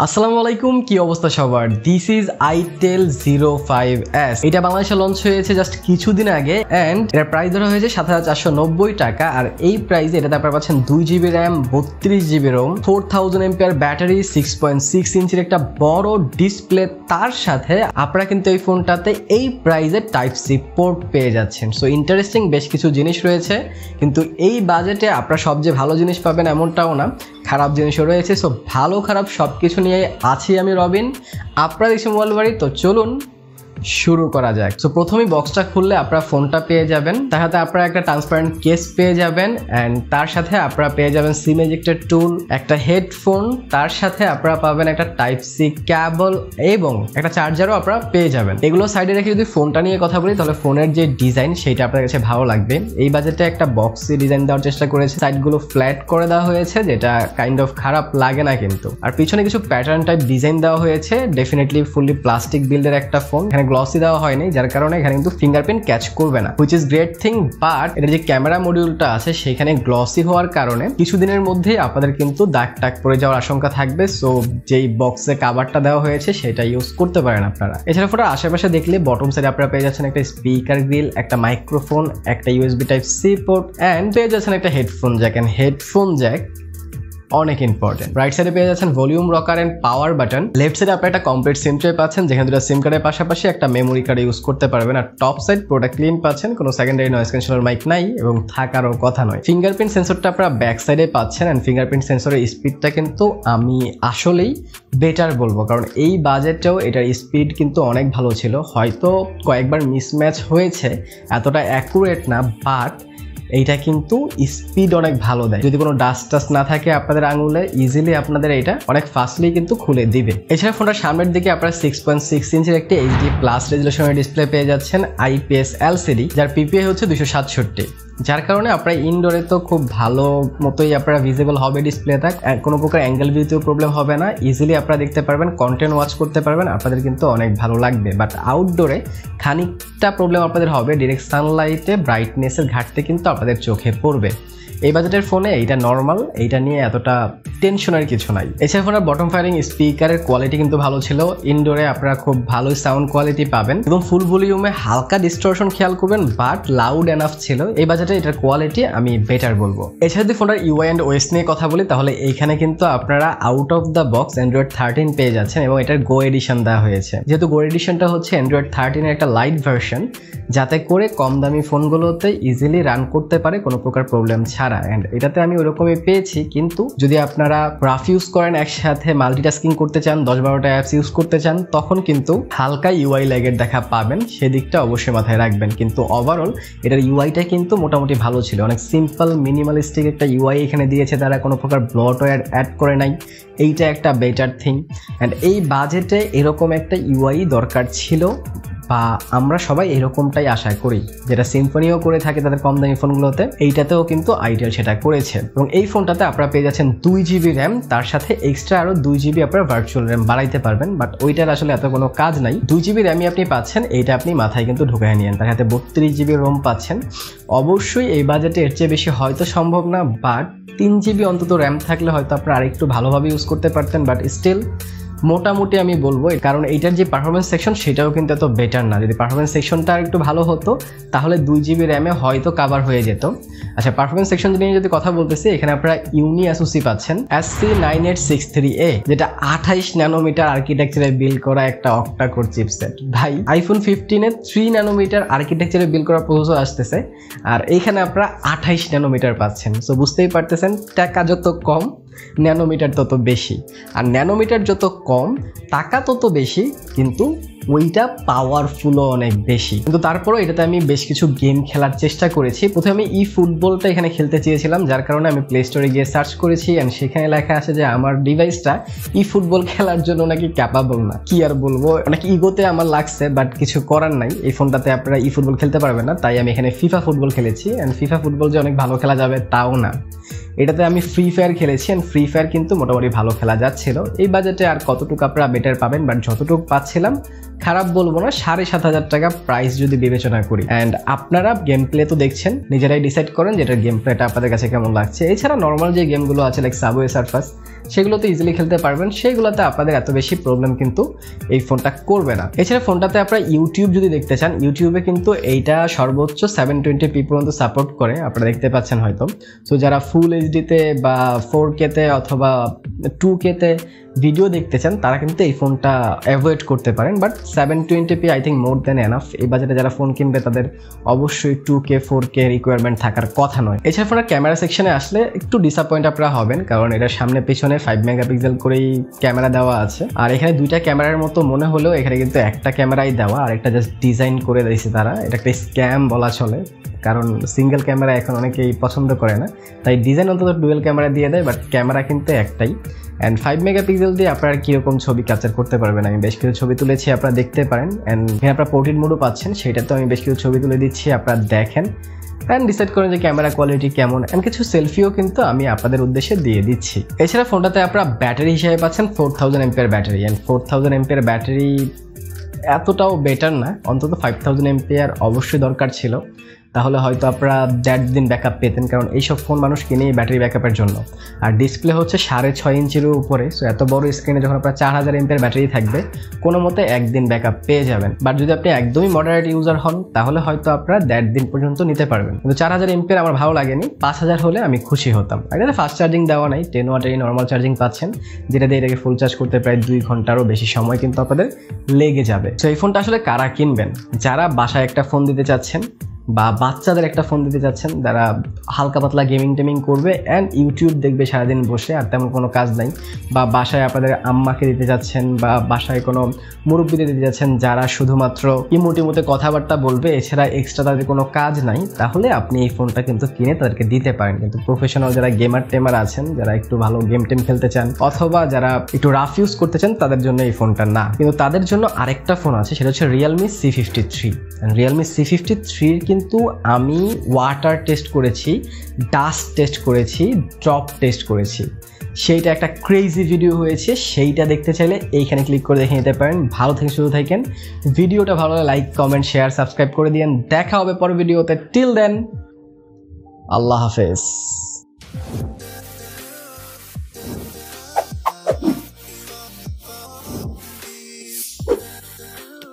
আসসালামু আলাইকুম, কি অবস্থা সবার? This is Itel A05S। এটা বাংলাদেশে লঞ্চ হয়েছে জাস্ট কিছুদিন আগে এন্ড এর প্রাইস ধরা হয়েছে ৭,৪৯০ টাকা। আর এই প্রাইসে এটাতে আপনারা পাচ্ছেন 2GB RAM, 32GB ROM, 4000 mAh battery, 6.6 ইঞ্চির একটা বড় ডিসপ্লে। তার সাথে আপনারা কিন্তু এই ফোনটাতে এই প্রাইসে Type-C পোর্ট পেয়ে যাচ্ছেন। সো ইন্টারেস্টিং বেশ কিছু জিনিস রয়েছে, কিন্তু এই বাজেটে আপনারা সবচেয়ে ভালো জিনিস পাবেন এমনটাও না, খারাপ জিনিসও রয়েছে। সো ভালো খারাপ সবকিছু নিয়ে আছি আমি রবিন, আপনারা দেখছেন মোবাইল বাড়ি। তো চলুন শুরু করা যাক। সো প্রথমেই বক্সটা খুললে আপনারা ফোনটা পেয়ে যাবেন, তার সাথে আপনারা একটা ট্রান্সপারেন্ট কেস পেয়ে যাবেন এন্ড তার সাথে আপনারা পেয়ে যাবেন সিম এজেক্টর টুল, একটা হেডফোন, তার সাথে আপনারা পাবেন একটা Type-C কেবল এবং একটা চার্জারও আপনারা পেয়ে যাবেন। এগুলো সাইডে রেখে যদি ফোনটা নিয়ে কথা বলি তাহলে ফোনের যে ডিজাইন সেটা আপনার কাছে ভালো লাগবে। এই বাজেটে একটা বক্সি ডিজাইন দেওয়ার চেষ্টা করেছে, সাইডগুলো ফ্ল্যাট করে দেওয়া হয়েছে যেটা কাইন্ড অফ খারাপ লাগে না কিন্তু। আর পিছনে কিছু প্যাটার্ন টাইপ ডিজাইন দেওয়া হয়েছে, ডেফিনেটলি ফুললি প্লাস্টিক বিল্ডের একটা ফোন। এখানে গ্লসি দেওয়া হয়নি, যার কারণে এখানে কিন্তু ফিঙ্গারপ্রিন্ট ক্যাচ করবে না, which is great thing. But এটা যে ক্যামেরা মডিউলটা আছে সেখানে গ্লসি হওয়ার কারণে কিছুদিনের মধ্যেই আপনাদের কিন্তু দাগ টাগ পড়ে যাওয়ার আশঙ্কা থাকবে। সো যেই বক্সে কাভারটা দেওয়া হয়েছে সেটা ইউজ করতে পারেন আপনারা। এছাড়া ফোনটা আশেপাশে দেখলে বটম সাইডে আপনারা পেয়ে যাচ্ছেন একটা স্পিকার গ্রিল, একটা মাইক্রোফোন, একটা USB Type-C পোর্ট এন্ড পেয়ে যাচ্ছেন একটা headphone jack. And headphone jack অনেক ইম্পর্টেন্ট। রাইট সাইডে পেয়ে যাচ্ছেন volume rocker and power button. Left সাইডে আপনারা একটা কমপ্লিট সিম ট্রে পাচ্ছেন, যেখানে দুটো সিম কার্ডের পাশাপাশি একটা মেমোরি কার্ড ইউজ করতে পারবেন। আর টপ সাইড প্রোডাক্ট ক্লিন পাচ্ছেন, কোনো সেকেন্ডারি নয়েজ ক্যান্সেলর মাইক নাই এবং থাকারও কথা নয়। ফিঙ্গারপ্রিন্ট সেন্সরটা আপনারা ব্যাক সাইডে পাচ্ছেন এন্ড ফিঙ্গারপ্রিন্ট সেন্সরের স্পিডটা কিন্তু আমি আসলেই বেটার বলবো, কারণ এই বাজেটেও এটার স্পিড কিন্তু অনেক ভালো ছিল। হয়তো কয়েকবার মিসম্যাচ হয়েছে, এতটা অ্যাকুরেট না, বাট এইটা কিন্তু স্পিড অনেক ভালো দেয়। যদি কোনো ডাস্ট টাস্ট না থাকে আপনাদের আঙুলে, ইজিলি আপনাদের এটা অনেক ফাস্টলি কিন্তু খুলে দিবে। এছাড়া ফোনটার সামনের দিকে আপনারা 6.6 ইঞ্চির একটি HD+ রেজুলেশনের ডিসপ্লে পেয়ে যাচ্ছেন, IPS LCD, যার PPI হচ্ছে 267, যার কারণে আপনারা ইনডোরে তো খুব ভালো মতোই আপনারা ভিজিবল হবে ডিসপ্লেটা, কোনো প্রকার অ্যাঙ্গেল ভিউতেও প্রবলেম হবে না, ইজিলি আপনারা দেখতে পারবেন, কন্টেন্ট ওয়াচ করতে পারবেন, আপনাদের কিন্তু অনেক ভালো লাগবে। বাট আউটডোরে খানিকটা প্রবলেম আপনাদের হবে, ডিরেক্ট সানলাইটে ব্রাইটনেসের ঘাটতি কিন্তু আপনাদের চোখে পড়বে। এই বাজেটের ফোনে এইটা নর্মাল, এইটা নিয়ে এতটা টেনশনের কিছু নাই। এছাড়া ফোনের বটম ফায়ারিং স্পিকারের কোয়ালিটি কিন্তু ভালো ছিল, ইনডোরে আপনারা খুব ভালোই সাউন্ড কোয়ালিটি পাবেন এবং ফুল ভলিউমে হালকা ডিস্টরশন খেয়াল করবেন, বাট লাউড এনাফ ছিল। এই বাজেটে এটার কোয়ালিটি আমি বেটার বলবো। এছাড়া যদি ফোনের UI অ্যান্ড OS নিয়ে কথা বলি তাহলে এইখানে কিন্তু আপনারা out of the box Android 13 পেয়ে যাচ্ছেন এবং এটার গো এডিশন দেওয়া হয়েছে। যেহেতু গো এডিশনটা হচ্ছে Android 13 এর একটা লাইট ভার্সন, যাতে করে কম দামি ফোনগুলোতে ইজিলি রান করতে পারে কোনো প্রকার প্রবলেম ছাড়া। এন্ড এটাতে আমি ওরকমই পেয়েছি, কিন্তু যদি আপনারা রাফ ইউজ করেন, একসাথে মাল্টিটাস্কিং করতে চান, 10-12টা অ্যাপস ইউজ করতে চান, তখন কিন্তু হালকা UI ল্যাগের দেখা পাবেন, সেদিকটা অবশ্যই মাথায় রাখবেন। কিন্তু ওভারঅল এটার UIটা কিন্তু মোটামুটি ভালো ছিল, অনেক সিম্পল মিনিমালিস্টিক একটা UI এখানে দিয়েছে তারা, কোনো প্রকার ব্লটওয়্যার অ্যাড করে নাই, এইটা একটা বেটার থিং। অ্যান্ড এই বাজেটে এরকম একটা UI দরকার ছিল, বা আমরা সবাই এরকমটাই আশা করি, যেটা সিম্ফনিও করে থাকে তাদের কম দামি ফোনগুলোতে, এইটাতেও কিন্তু Itel সেটা করেছে। এবং এই ফোনটাতে আপনারা পেয়ে যাচ্ছেন 2GB RAM, তার সাথে এক্সট্রা আরো 2GB আপনারা ভার্চুয়াল RAM বাড়াইতে পারবেন, বাট ওইটার আসলে এত কোনো কাজ নাই। 2GB RAM-ই আপনি পাচ্ছেন, এইটা আপনি মাথায় কিন্তু ঢুকায় নিয়েন। তার সাথে 32GB ROM পাচ্ছেন। অবশ্যই এই বাজেটে এর চেয়ে বেশি হয়তো সম্ভব না, বাট 3GB অন্তত RAM থাকলে হয়তো আপনারা আরেকটু ভালোভাবে ইউজ করতে পারতেন, বাট স্টিল মোটামুটি আমি বলবো, কারণ এইটার যে পারফরমেন্স সেকশন সেটাও কিন্তু এত বেটার না। যদি পারফরমেন্স সেকশনটা একটু ভালো হতো তাহলে 2GB RAM-এ হয়তো কাভার হয়ে যেত। আচ্ছা, পারফরমেন্স সেকশন নিয়ে যদি কথা বলতেছি, এখানে আপনারা ইউনি SoC পাচ্ছেন SC9863A, যেটা 28 ন্যানোমিটার আর্কিটেকচারে বিল্ড করা একটা অক্টা কোর চিপসেট। ভাই iPhone 15-এ 3 ন্যানোমিটার আর্কিটেকচারে বিল্ড করা প্রসেসর আসতেছে, আর এইখানে আপনারা 28 ন্যানোমিটার পাচ্ছেন। সো বুঝতেই পারতেছেন, টাকা যত কম ন্যানোমিটার তত বেশি, আর ন্যানোমিটার যত কম টাকা তত বেশি, কিন্তু ওইটা পাওয়ারফুলও অনেক বেশি। কিন্তু তারপরেও এটাতে আমি বেশ কিছু গেম খেলার চেষ্টা করেছি। প্রথমে আমি ফুটবলটা এখানে খেলতে চেয়েছিলাম, যার কারণে আমি প্লে স্টোরে গিয়ে সার্চ করেছি এন্ড সেখানে লেখা আছে যে আমার ডিভাইসটা ফুটবল খেলার জন্য নাকি ক্যাপাবল না। কি আর বলবো, অনেক ইগোতে আমার লাগছে, বাট কিছু করার নাই, এই ফোনটাতে আপনারা ফুটবল খেলতে পারবেন না। তাই আমি এখানে FIFA ফুটবল খেলেছি, এন্ড FIFA ফুটবল যে অনেক ভালো খেলা যাবে তাও না। এটাতে আমি ফ্রি ফায়ার খেলেছি এন্ড ফ্রি ফায়ার কিন্তু মোটামুটি ভালো খেলা যাচ্ছিল। এই বাজেটে আর কতটুকু আপনারা বেটার পাবেন, বাট যতটুকু পাচ্ছিলাম খারাপ বলবো না। 7,500 টাকা প্রাইস যদি বিবেচনা করি, অ্যান্ড আপনারা গেম প্লে তো দেখছেন, নিজেরাই ডিসাইড করেন যেটার গেম প্লেটা আপনাদের কাছে কেমন লাগছে। এছাড়া নর্মাল যে গেমগুলো আছে লাইক সাবওয়ে সার্ফাস, সেগুলো তো ইজিলি খেলতে পারবেন, সেইগুলোতে আপনাদের এত বেশি প্রবলেম কিন্তু এই ফোনটা করবে না। এছাড়া ফোনটাতে আপনারা ইউটিউব যদি দেখতে চান, ইউটিউবে কিন্তু এইটা সর্বোচ্চ 720p পর্যন্ত সাপোর্ট করে, আপনারা দেখতে পাচ্ছেন হয়তো। সো যারা ফুল এইচডিতে বা 4K-তে অথবা 2K-তে ভিডিও দেখতে চান তারা কিন্তু এই ফোনটা অ্যাভয়েড করতে পারেন, but 720p I think more than enough. এই বাজেটে যারা ফোন কিনবে তাদের অবশ্যই 2K 4K রিকোয়ারমেন্ট থাকার কথা নয়। এছাড়া ফোনের ক্যামেরা সেকশনে আসলে একটু ডিসঅ্যাপয়েন্ট আপনারা হবেন, কারণ এটা সামনে পিছনে 5 মেগাপিক্সেল করেই ক্যামেরা দেওয়া আছে। আর এখানে দুইটা ক্যামেরার মতো মনে হলেও এখানে কিন্তু একটা ক্যামেরাই দেওয়া, আর একটা জাস্ট ডিজাইন করে দিয়েছে তারা। এটা একটা স্ক্যাম বলা চলে, কারণ সিঙ্গেল ক্যামেরা এখন অনেকেই পছন্দ করে না, তাই ডিজাইন অন্তত ডুয়েল ক্যামেরা দিয়ে দেয়, বাট ক্যামেরা কিন্তু একটাই। অ্যান্ড 5 মেগাপিক্সেল দিয়ে আপনারা কীরকম ছবি ক্যাপচার করতে পারবেন, আমি বেশ কিছু ছবি তুলেছি, আপনারা দেখতে পারেন। অ্যান্ড এখানে আপনারা পোর্ট্রেট মোডও পাচ্ছেন, সেইটাতেও আমি বেশ কিছু ছবি তুলে দিচ্ছি, আপনারা দেখেন অ্যান্ড ডিসাইড করেন যে ক্যামেরা কোয়ালিটি কেমন। অ্যান্ড কিছু সেলফিও কিন্তু আমি আপনাদের উদ্দেশ্যে দিয়ে দিচ্ছি। এছাড়া ফোনটাতে আপনারা ব্যাটারি হিসেবে পাচ্ছেন 4000 mAh battery, and 4000 mAh battery এতটাও বেটার না, অন্তত 5000 mAh অবশ্যই দরকার ছিল, তাহলে হয়তো আপনারা 1.5 দিন ব্যাকআপ পেতেন, কারণ এইসব ফোন মানুষ কিনে ব্যাটারি ব্যাকআপের জন্য। আর ডিসপ্লে হচ্ছে 6.5 ইঞ্চির উপরে, সো এত বড় স্ক্রিনে যখন আপনার 4000 mAh ব্যাটারি থাকবে কোনো মতে 1 দিন ব্যাকআপ পেয়ে যাবেন। বাট যদি আপনি একদমই মডারেট ইউজার হন তাহলে হয়তো আপনারা 1.5 দিন পর্যন্ত নিতে পারবেন। কিন্তু 4000 mAh আমার ভালো লাগেনি, 5000 হলে আমি খুশি হতাম। এখানে ফাস্ট চার্জিং দেওয়া নাই, 10 ওয়াটেরই নর্মাল চার্জিং পাচ্ছেন, যেটা দিয়ে এটাকে ফুল চার্জ করতে প্রায় 2 ঘন্টারও বেশি সময় কিন্তু আপনাদের লেগে যাবে। সো এই ফোনটা আসলে কারা কিনবেন? যারা বাসায় একটা ফোন দিতে চাচ্ছেন বা বাচ্চাদের একটা ফোন দিতে চাচ্ছেন, যারা হালকা পাতলা গেমিং টেমিং করবে অ্যান্ড ইউটিউব দেখবে সারাদিন বসে, আর তেমন কোনো কাজ নাই, বা বাসায় আপনাদের আম্মাকে দিতে যাচ্ছেন বা বাসায় কোনো মুরব্বিদের দিতে যাচ্ছেন যারা শুধুমাত্র ইমোতে কথাবার্তা বলবে, এছাড়া এক্সট্রা তাদের কোনো কাজ নাই, তাহলে আপনি এই ফোনটা কিন্তু কিনে তাদেরকে দিতে পারেন। কিন্তু প্রফেশনাল যারা গেমার টেমার আছেন, যারা একটু ভালো গেম টেম খেলতে চান অথবা যারা একটু রাফ ইউজ করতে চান, তাদের জন্য এই ফোনটা না। কিন্তু তাদের জন্য আরেকটা ফোন আছে, সেটা হচ্ছে রিয়েলমি C53। রিয়েলমি C53 কিন্তু আমি ওয়াটার টেস্ট করেছি, ডাস্ট টেস্ট করেছি, ড্রপ টেস্ট করেছি, সেইটা একটা ক্রেজি ভিডিও হয়েছে। সেইটা দেখতে চাইলে এইখানে ক্লিক করে দেখে নিতে পারেন। ভালো থেকে শুরু থাকেন, ভিডিওটা ভালো লাগলে লাইক কমেন্ট শেয়ার সাবস্ক্রাইব করে দিন। দেখা হবে পরের ভিডিওতে, টিল দেন আল্লাহ হাফেজ।